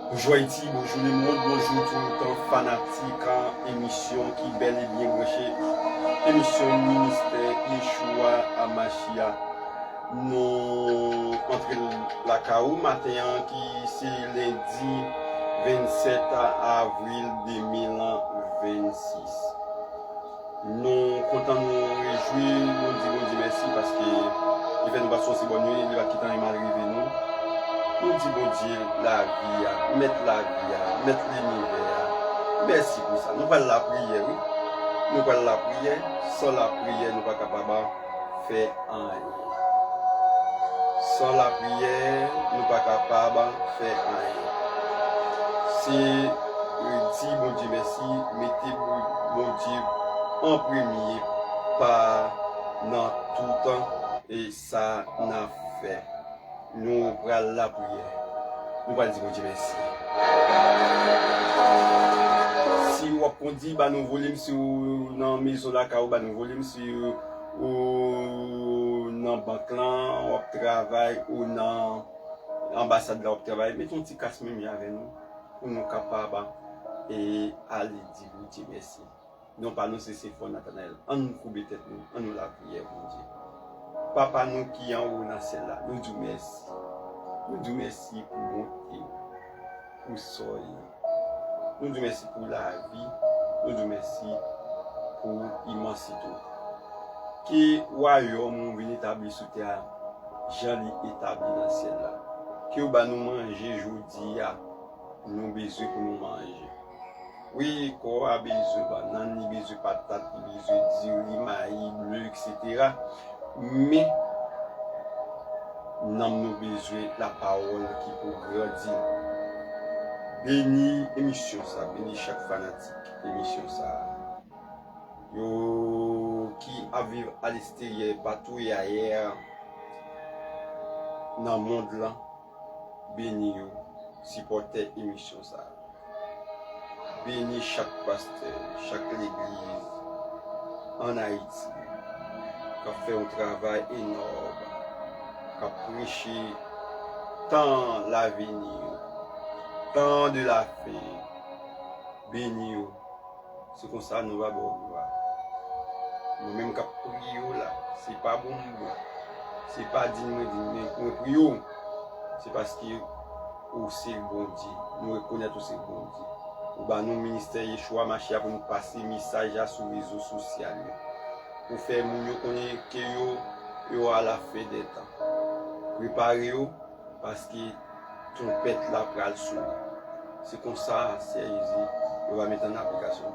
Bonjour Haïti, bonjour le monde, bonjour tout le temps fanatique en émission qui bel et bien branchée. Émission ministère Yeshua Amashia. Nous entre la KO matin qui c'est lundi 27 avril 2026. Nous comptons nous réjouir, nous disons merci parce que il fait nous passer aussi bonne nuit, il va quitter les mal arrivé nous. Nous disons bon Dieu, la vie, mettre la vie, mettre l'univers. Merci pour ça. Nous parlons la prière, oui. Nous parlons la prière. Sans la prière, nous ne sommes pas capables de faire rien. Sans la prière, nous ne sommes pas capables de faire rien. Si dit bon Dieu merci, mettez bon Dieu en premier par dans tout temps et ça n'a fait. Nous prenons la prière. Nous allons dire bon Dieu merci. Si on dit bah nous voulons sur dans maison la ka ou bah nous voulons sur ou dans banque là, on travaille ou dans ambassade là on travaille, mettons un petit casse même avec nous pour nous capables et aller dire bon Dieu merci. Non pas nous c'est fort Nathanaël. On nous couper tête nous, on nous la prière bon Dieu. Papa nous qui en haut dans celle-là, nous disons merci. Nous disons merci pour bonté, pour soleil. Nous disons merci pour la vie. Nous disons merci pour l'immensité. Que le royaume vient établi sur terre, Jean établi dans le ciel là. Que nous manger aujourd'hui, nous besoin pour nous manger. Oui, quoi a besoin de banane, besoin de patates, besoin de riz, maïs, bleu, etc. Mais nous avons besoin de la parole qui peut grandir. Béni émission ça, béni chaque fanatique émission ça. Yo qui a vivre à l'extérieur, partout et ailleurs dans le monde là, béni yo, supporter émission ça. Béni chaque pasteur, chaque église en Haïti qui a fait un travail énorme, qui a prêché tant l'avenir, tant de la paix. Béni, c'est comme ça nous va voir. Nous-mêmes qui prions là, c'est pas bon, c'est pas digne, mais nous prions, c'est parce que c'est bon Dieu, nous reconnaissons c'est bon Dieu. Nous ministère Yeshua Amashia pour nous passer message sur les réseaux sociaux pour faire nous connaître que yo à la fin des temps. Préparez-vous parce que trompette la pral sous. C'est comme ça, c'est easy. On va mettre en application.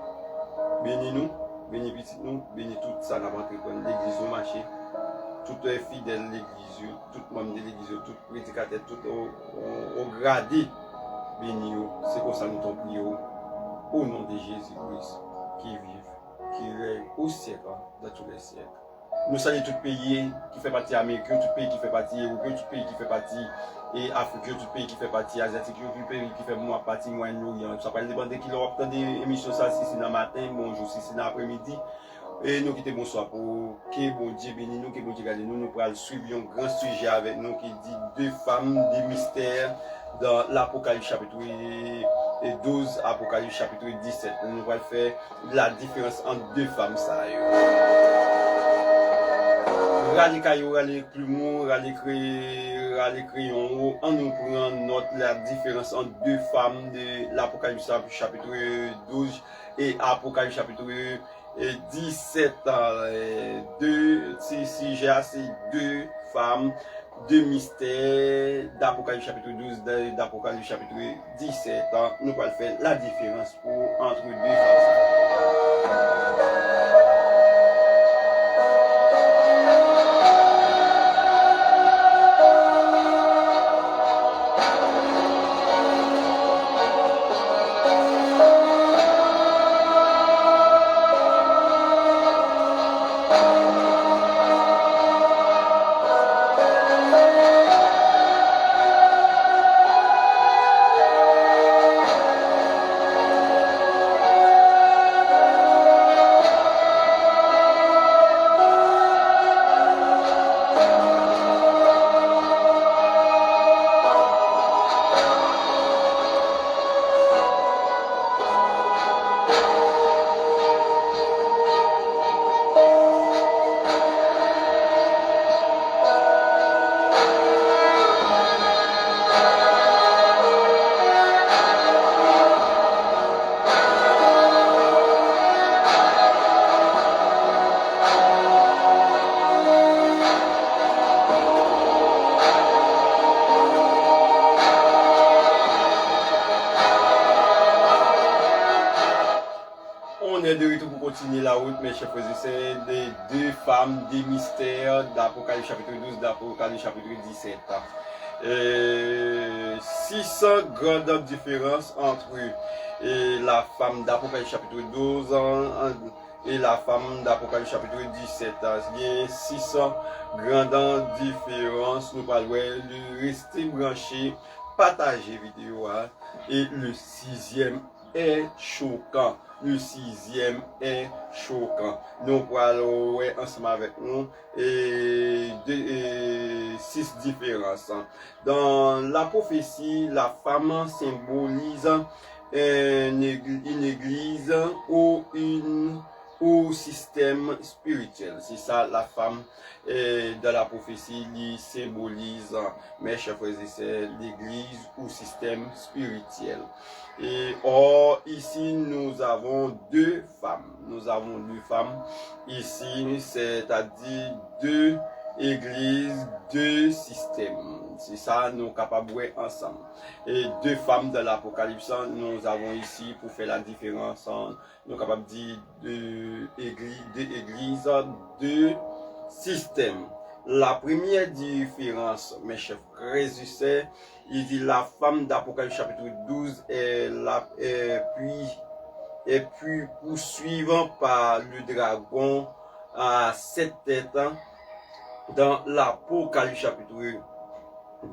Bénis nous, bénis petit nous, bénis tout ça dans l'église au marché. Tout est fidèle de l'église, tout membre de l'église, tout prédicateur, tout au gradé. Bénis nous, c'est comme ça nous t'en prions. Au nom de Jésus-Christ, qui vive, qui règne au siècle, dans tous les siècles. Nous saluons tout pays qui fait partie américain, tout pays qui fait partie européen, tout pays qui fait partie africain, tout pays qui fait partie asiatique, tout pays qui fait partie Moyen-Orient. Ça va dépendre de qui leur obtient des émissions ça, si c'est dans le matin, bonjour, si c'est dans l'après-midi. Et nous qui te bonsoir pour que bon Dieu bénisse nous, que bon Dieu garde nous, nous pourrons suivre un grand sujet avec nous qui dit deux femmes, des mystères dans l'Apocalypse chapitre 12, Apocalypse chapitre 17. Nous allons faire la différence entre deux femmes. Ça râler caillou, râler plumeau, râler crayon, en nous prenant note la différence entre deux femmes de l'Apocalypse chapitre 12 et Apocalypse chapitre 17. Deux, si j'ai assez deux femmes, deux mystères d'Apocalypse chapitre 12, d'Apocalypse chapitre 17. Nous allons faire la différence entre deux femmes. est de retour pour continuer la route, mes chers frères et sœurs, des deux femmes, des mystères d'Apocalypse chapitre 12, d'Apocalypse chapitre 17. 600 grandes différences entre la femme d'Apocalypse chapitre 12 et la femme d'Apocalypse chapitre 17. Il y a 600 grandes différences. Nous parlons de rester branché, partager vidéo. Et le sixième est choquant. Le sixième est choquant. Nous parlons ensemble avec nous et 6 différences. Dans la prophétie, la femme symbolise une église ou système spirituel. C'est ça, la femme dans la prophétie, il symbolise, mes chers frères et sœurs, l'église ou système spirituel. Et or, ici, nous avons deux femmes. Nous avons deux femmes ici, c'est-à-dire deux églises, deux systèmes. C'est ça, nous sommes capables de voir ensemble. Et deux femmes de l'Apocalypse, nous avons ici, pour faire la différence, nous sommes capables de dire deux églises, deux systèmes. La première différence, mes chers frères et sœurs, il dit la femme d'Apocalypse chapitre 12 et puis poursuivant par le dragon à 7 têtes dans l'Apocalypse chapitre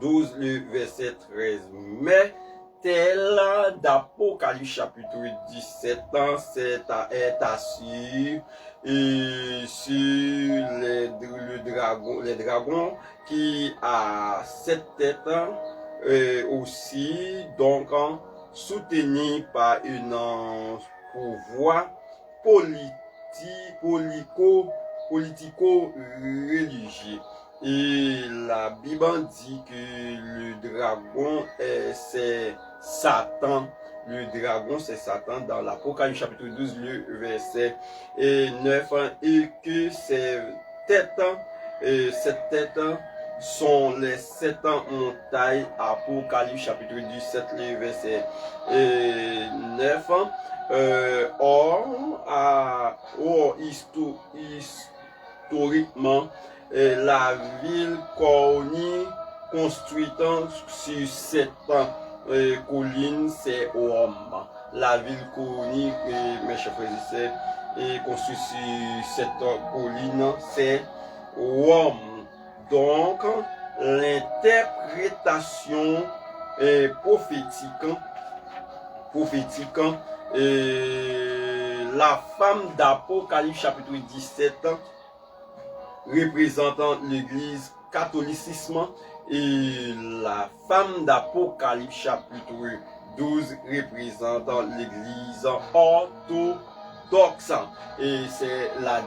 12, le verset 13. Mais tel d'Apocalypse chapitre 17, est assis sur les dragons qui a 7 têtes aussi, donc soutenu par une pouvoir politico-religieux. Et la Bible dit que le dragon c'est Satan. Le dragon c'est Satan dans l'Apocalypse chapitre 12, le verset 9. Et que cette tête sont les 7 montagnes. Apocalypse chapitre 17, le verset 9. Historiquement, la ville connue construite sur 7 collines, c'est Rome. La ville connue, mes chers frères et sœurs, construite sur 7 collines, c'est Rome. Donc, l'interprétation prophétique, la femme d'Apocalypse chapitre 17 représentant l'église catholicisme et la femme d'Apocalypse chapitre 12 représentant l'église orthodoxe. Et c'est la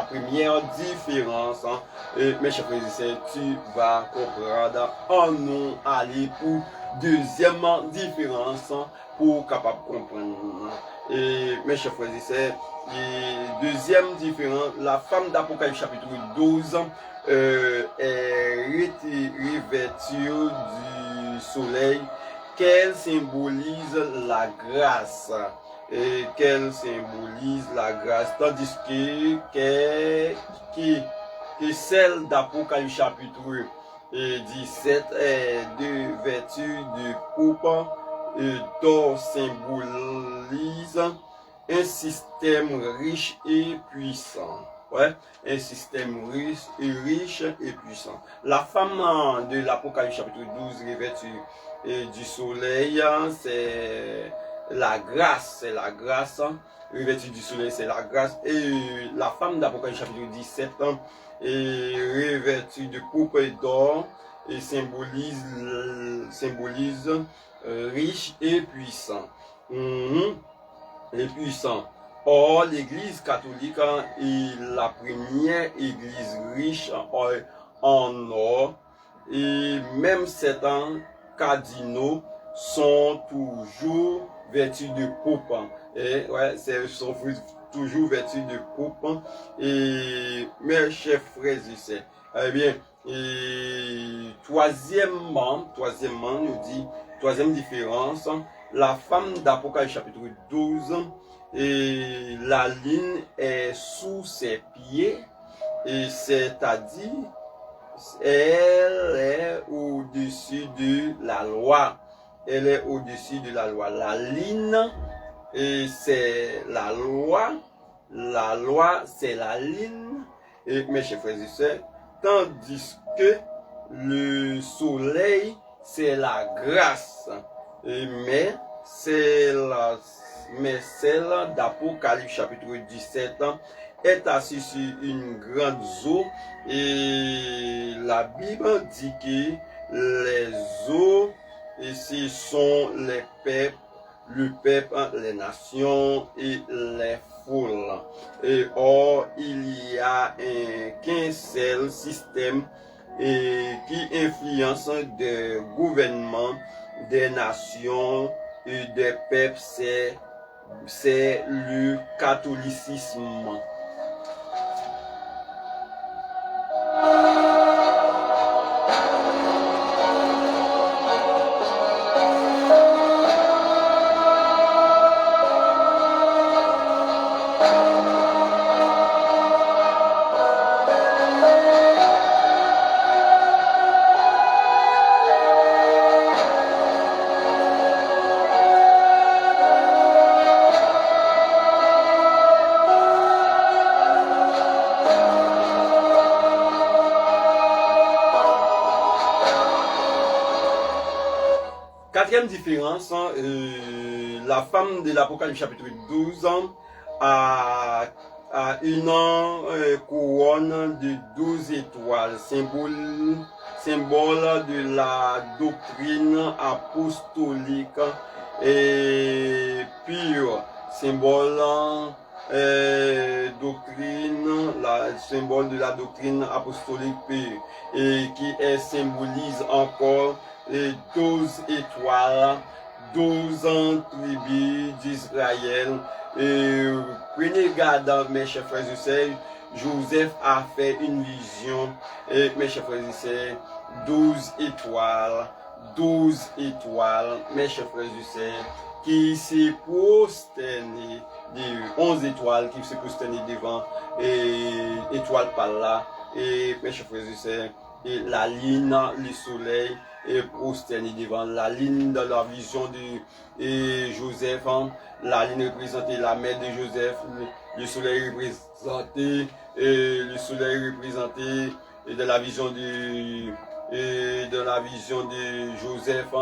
première différence. Mes chers frères et sœurs, tu vas comprendre en nous aller pour deuxième différence pour capable comprendre. Et mes chers frères et sœurs, deuxième différence, la femme d'Apocalypse chapitre 12 est revêtue du soleil qu'elle symbolise la grâce. Et qu'elle symbolise la grâce, tandis que celle d'Apocalypse chapitre 17 est de vertu de coupe d'or symbolise un système riche et puissant. Ouais, un système riche et puissant. La femme de l'Apocalypse chapitre 12 revêtue du soleil, c'est la grâce, revêtue du soleil, c'est la grâce. Et la femme d'Apocalypse chapitre 17 est revêtue de pourpre et d'or et symbolise riche et puissant. Et puissant. Or, l'église catholique est la première église riche en or. Et même 7 ans cardinaux sont toujours vêtus de pourpre. Et ouais, sont toujours vêtus de pourpre. Et mes chers frères et sœurs, eh bien, troisièmement, nous dit, troisième différence, la femme d'Apocalypse chapitre 12 et la ligne est sous ses pieds, et c'est-à-dire elle est au-dessus de la loi. Elle est au-dessus de la loi. La ligne, c'est la loi. La loi, c'est la ligne. Et mes chers frères et sœurs, tandis que le soleil, c'est la grâce. Mais celle d'Apocalypse chapitre 17 est assise sur une grande eau et la Bible dit que les eaux, et ce sont les peuples, le peuple, les nations et les foules. Et or, il y a qu'un seul système qui influence des gouvernements, des nations et des peuples, c'est le catholicisme. Quatrième différence, la femme de l'Apocalypse chapitre 12 a une couronne de 12 étoiles, symbole de la doctrine apostolique et pure, symbole symbole de la doctrine apostolique pure, et qui symbolise encore les 12 étoiles, 12 tribus d'Israël. Et prenez garde, mes chers frères et sœurs, Joseph a fait une vision, et mes chers frères et sœurs, 12 étoiles, mes chers frères et sœurs, qui s'est prosterné, des 11 étoiles qui s'est prosterné devant, et étoile par là, et mes chers frères et sœurs, et la ligne, le soleil, et prosterné devant la ligne de la vision de Joseph. La ligne représentait la mère de Joseph, le soleil représentait, de la vision de Joseph,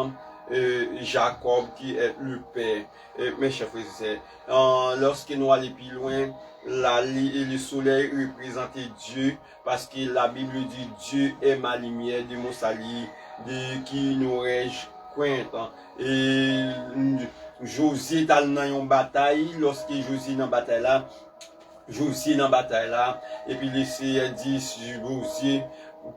Jacob qui est le père. Mes chers frères et sœurs, lorsque nous allons plus loin, le soleil représentait Dieu, parce que la Bible dit Dieu est ma lumière de mon salut, de qui nous ai-je crainte. Et Josué est dans une bataille, lorsque Josué est dans la bataille là, et puis le Seigneur dit Josué,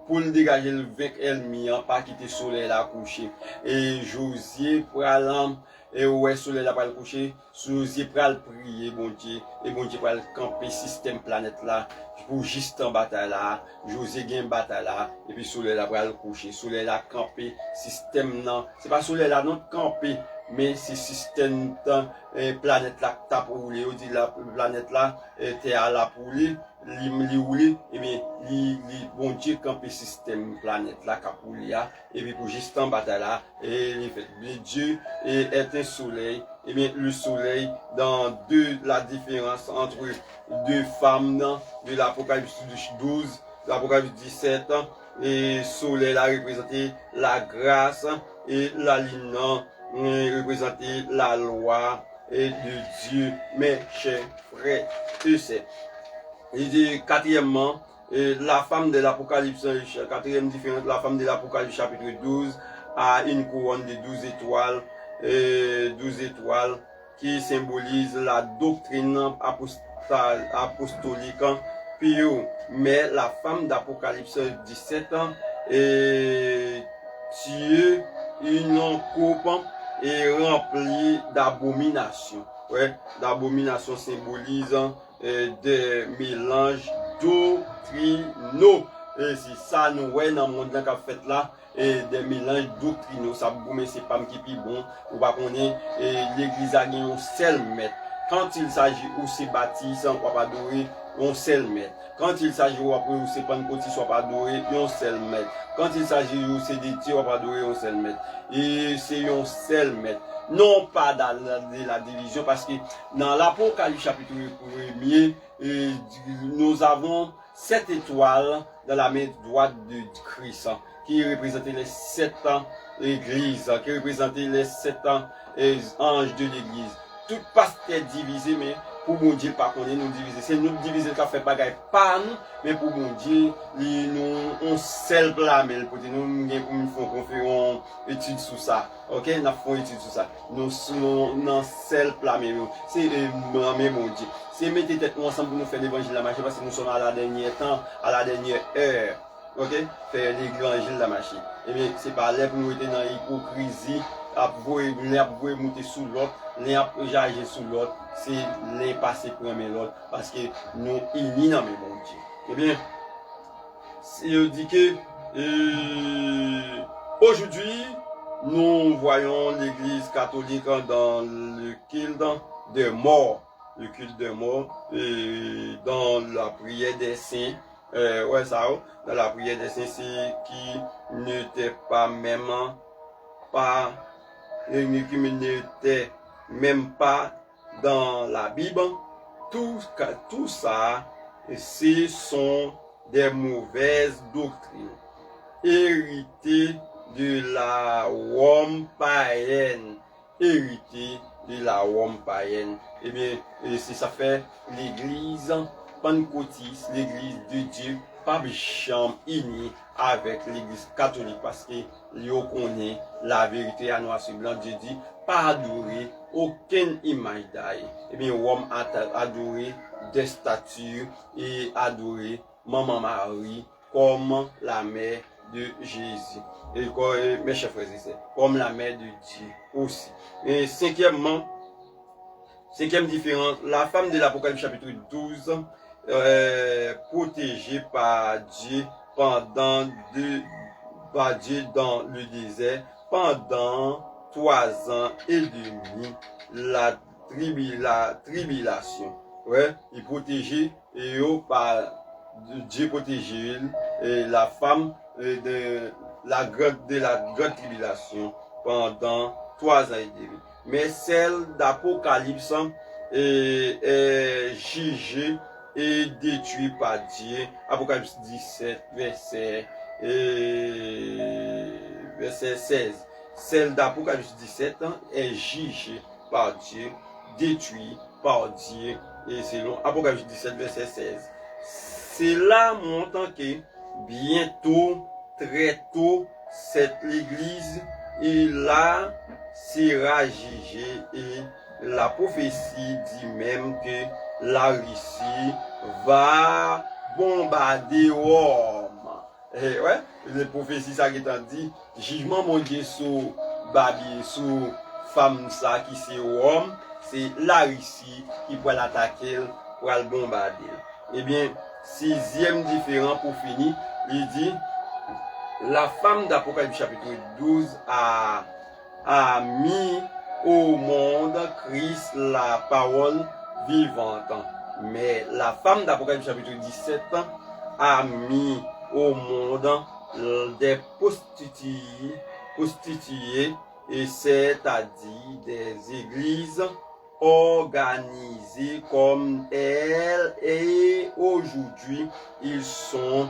pour le dégager le vaincre ennemi, pas quitter le soleil là couché. Et Josué pour aller, et ouais, soleil là pour le coucher, Josué pour aller prier, bon Dieu, et bon Dieu pour aller camper système planète là, pour juste en bataille là, Josué gagne bataille là, et puis soleil là pour aller coucher, soleil là camper, système non, c'est pas soleil là non camper, mais c'est système planète là t'a pour rouler, on dit la planète là, terre là pour rouler, li rouler, et bien bon Dieu camper système planète là qu'a pour rouler, et puis pour juste en bataille là, et le Dieu est un soleil, et bien le soleil dans la différence entre deux femmes de l'Apocalypse 12, l'Apocalypse 17, et soleil là représenté la grâce, et la ligne représenter la loi et de Dieu, mes chers frères et sœurs. Et dit quatrièmement, la femme de l'Apocalypse, quatrième différence, la femme de l'Apocalypse chapitre 12 a une couronne de 12 étoiles, 12 étoiles qui symbolise la doctrine apostolique pure. Mais la femme d'Apocalypse 17 Dieu une coupe est remplie d'abominations. Ouais, l'abomination symbolise des mélanges doctrinaux. Et c'est ça nous ouais dans le monde qu'a fait là, et des mélanges doctrinaux. Ça boum c'est pas qui plus bon. Ou pas qu'on est l'église a un seul maître. Quand il s'agit où c'est baptiste, on va adorer un seul maître. Quand il s'agit où c'est pentecôtiste, on va adorer un seul maître. Quand il s'agit où c'est des tirs, on va adorer un seul maître. Et c'est un seul maître. Non pas dans la division, parce que dans l'Apocalypse chapitre 1er, nous avons 7 étoiles dans la main droite de Christ, qui représentait les 7 églises, qui représentait les 7 anges de l'église. Tout pasteur divisé, mais pour mon Dieu, pas qu'on est nous diviser. C'est nous diviser qui fait bagaille pas nous, mais pour mon Dieu, nous, on seul blâme, pour nous, qu'on fait une étude sur ça. Ok? Nous faisons une étude sur ça. Nous sommes seul blâme, c'est blâmer mon Dieu. C'est mettre tête ensemble pour nous faire l'évangile de la marche, parce que nous sommes à la dernière temps, à la dernière heure. Ok? Faire l'évangile de la marche. Eh bien, c'est pas là pour nous être dans l'hypocrisie, à vouer monter sous l'autre, l'un jager sous l'autre, c'est l'un passer pour aimer l'autre, parce que nous unis dans mes bon Dieu. Eh bien, je dis que aujourd'hui, nous voyons l'église catholique dans le culte de mort, dans la prière des saints. Dans la prière des saints, c'est qui n'était pas même pas, qui n'était même pas dans la Bible. Tout ça, ce sont des mauvaises doctrines héritées de la Rome païenne. Eh bien, c'est ça fait l'église pentecôtiste, l'église de Dieu, pas chambre unie avec l'église catholique, parce que nous connaît la vérité à noir sur blanc. Dieu dit pas adorer aucune image d'ail. Eh bien, Rome a adoré des statues et adoré Maman Marie comme la mère de Jésus. Et mes chers frères et sœurs, comme la mère de Dieu aussi. Et cinquième différence, la femme de l'Apocalypse chapitre 12, protégée par Dieu dans le désert pendant 3 ans et demi, la tribulation. Ouais, il protégé et par Dieu protégé et la femme de la grande tribulation pendant 3 ans et demi. Mais celle d'Apocalypse est jugée et détruite par Dieu. Apocalypse 17, verset 16. Celle d'Apocalypse 17 est jugée par Dieu, détruite par Dieu. Et selon Apocalypse 17, verset 16. C'est là montant que bientôt, très tôt, cette église est là, sera jugée, et la prophétie dit même que la Russie va bombarder Rome. Et ouais, les prophéties ça qui dit, jugement mon Dieu sur Babi, sur femme ça qui c'est Rome, c'est la Russie qui va l'attaquer, pour le bombarder. Eh bien, 6e différent pour finir, il dit, la femme d'Apocalypse chapitre 12 a mis au monde Christ la parole vivante. Mais la femme d'Apocalypse chapitre 17 a mis au monde des prostituées, et c'est-à-dire des églises organisées comme elle, et aujourd'hui ils sont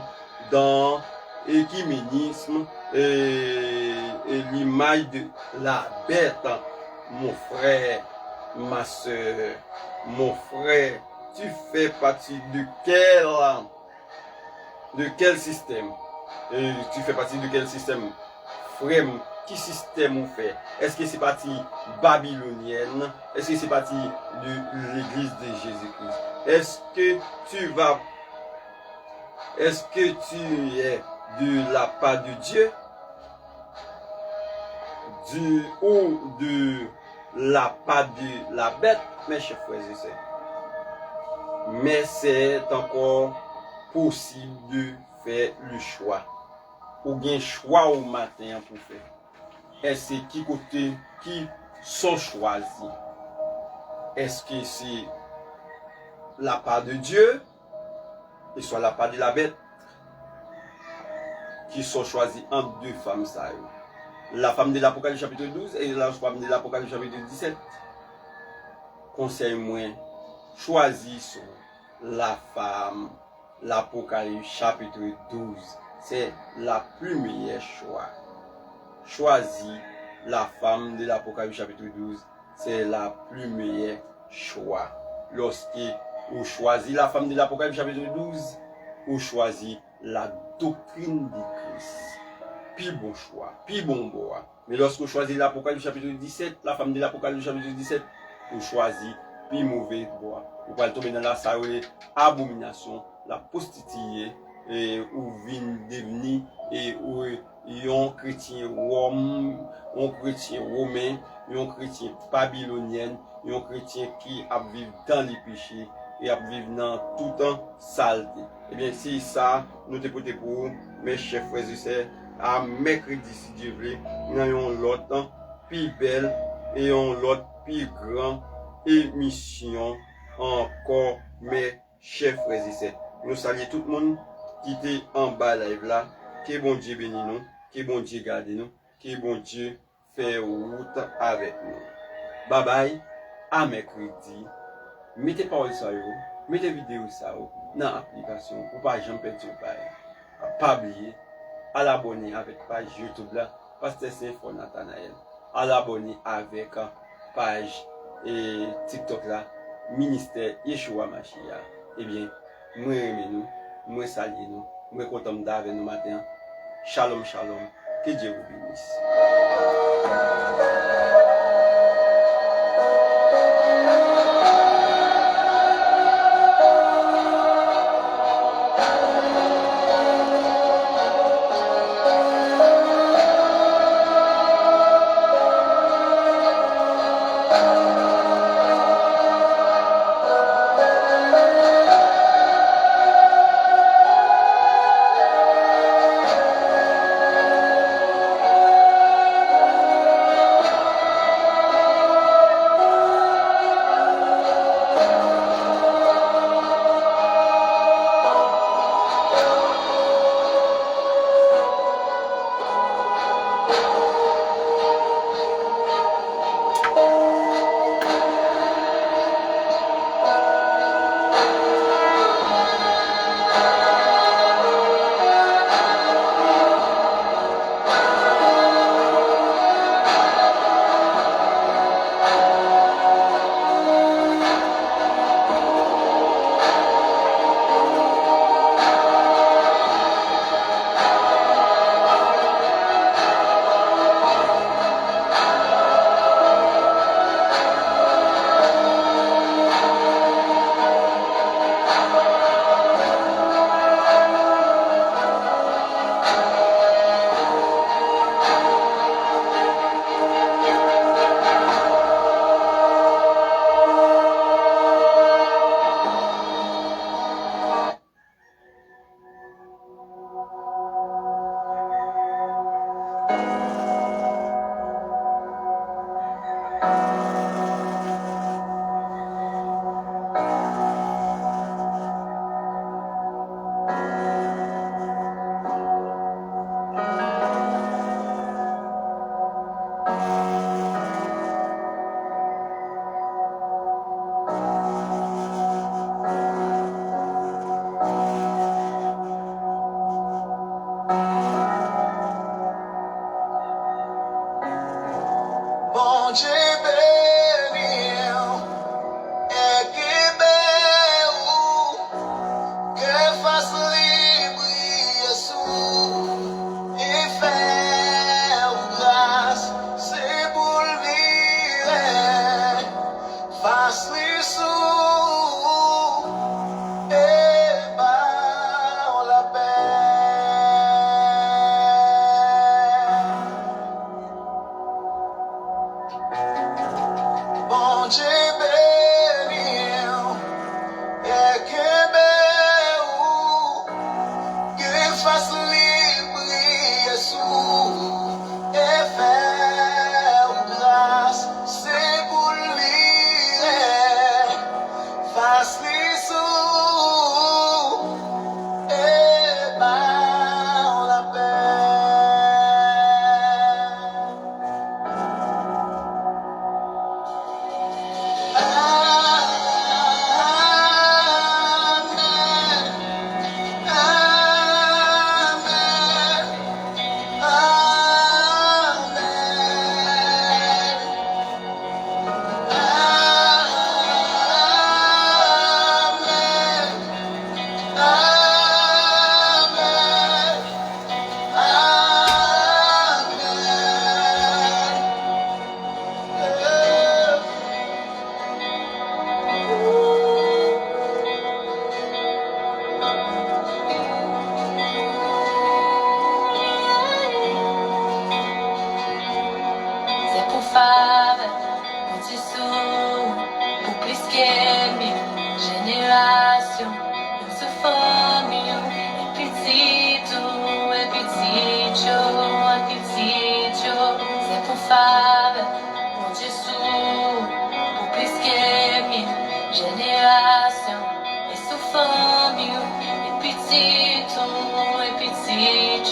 dans l'écuménisme et l'image de la bête. Mon frère, ma soeur, mon frère, tu fais partie de quel système? Tu fais partie de quel système? Frère, qui système on fait? Est-ce que c'est partie babylonienne? Est-ce que c'est partie de l'église de Jésus-Christ? Est-ce que tu es de la part de Dieu? Ou de la part de la bête, mes chers frères et sœurs? Mais c'est encore possible de faire le choix. Ou bien choix au matin pour faire. Et c'est qui côté qui sont choisis. est-ce que c'est la part de Dieu et soit la part de la bête qui sont choisis entre deux femmes ça. La femme de l'Apocalypse chapitre 12 et la femme de l'Apocalypse chapitre 17. Conseil moins, choisissons la femme, l'Apocalypse chapitre 12. C'est la plus meilleure choix. Choisis la femme de l'Apocalypse chapitre 12. C'est la plus meilleure choix. Lorsque vous choisissez la femme de l'Apocalypse chapitre 12, vous choisissez la doctrine de Christ. Puis bon choix, puis bon bois. Mais lorsque vous choisissez l'Apocalypse chapitre 17, la femme de l'Apocalypse chapitre 17, vous choisissez puis mauvais bois. Vous pouvez tomber dans la salle abomination, la prostituée, et ou vin devenir et ou un chrétien romain, un chrétien romain, un chrétien babylonien, un chrétien qui a vécu dans les péchés et a vécu dans tout temps saleté. Eh bien, c'est ça, nous te portons pour vous, mes chers frères et sœurs, à mercredi, si Dieu veut, nous avons l'autre plus belle et on l'autre plus grand émission encore, mes chers frères et sœurs. Nous saluons tout le monde qui était en bas live là. Que bon Dieu bénisse nous, que bon Dieu garde nous, que bon Dieu fait route avec nous. Bye bye, à mercredi. Mettez parole ça, mettez vidéo ça dans l'application pour pas jamais perdre pas oublier à l'abonner avec page YouTube là, Pasteur Saint-Fort Nathanaël. À l'abonner avec page et TikTok là, ministère Yeshua Machia. Eh bien, moi aimez nous, moi saluez nous, moi content d'avec nous matin. Shalom, shalom. Que Dieu vous bénisse. Grâce, c'est pour lui. ton nom est pitié,